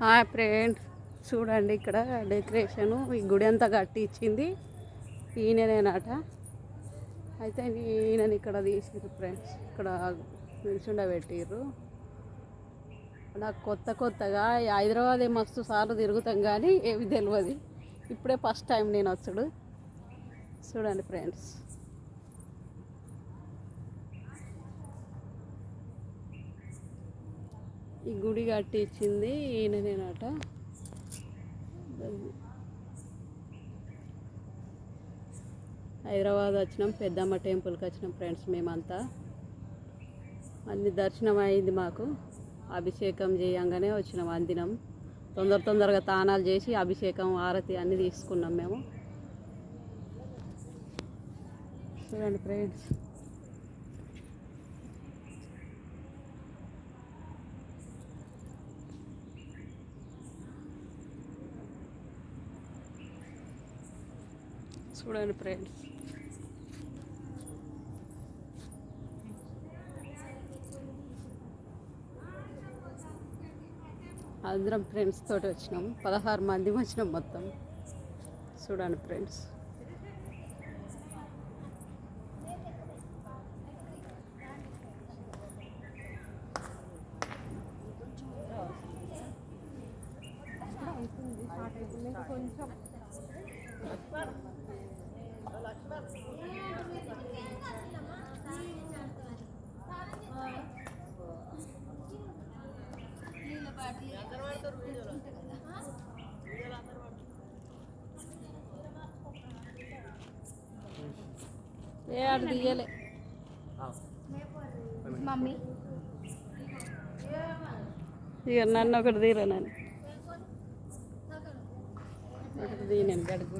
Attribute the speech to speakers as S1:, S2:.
S1: Hi friends, చూడండి ఇక్కడ decoration ఈ గుడి అంతా కట్టి ఇచ్చింది ఈయననేనట. అయితే ఈయనని ఇక్కడ తీసిర్రు ఫ్రెండ్స్, ఇక్కడ నిల్చుండబెట్టిర్రు. నాకు కొత్తగా హైదరాబాద్ మస్తు సార్లు తిరుగుతాం కానీ ఏమి తెలియదు. ఇప్పుడే ఫస్ట్ టైం నేను వచ్చుడు. చూడండి ఫ్రెండ్స్, ఈ గుడి కట్టి ఇచ్చింది ఈయననేనట. హైదరాబాద్ వచ్చినాం, పెద్దమ్మ టెంపుల్కి వచ్చినాం ఫ్రెండ్స్. మేమంతా అన్ని దర్శనం అయింది మాకు. అభిషేకం చేయంగానే వచ్చినాం, అందినాం. తొందరగా తానాలు చేసి అభిషేకం ఆరతి అన్నీ తీసుకున్నాం మేము. చూడండి ఫ్రెండ్స్, చూడండి ఫ్రెండ్స్. అందరం ఫ్రెండ్స్ తోటి వచ్చినాం, 16 మంది వచ్చినాం మొత్తం. చూడండి ఫ్రెండ్స్, కొంచెం ఏ ఆడ దిగలే మమ్మీ. ఇక నన్ను ఒకటి తీరా, నన్ను ఒకటి తీయను గడుగు.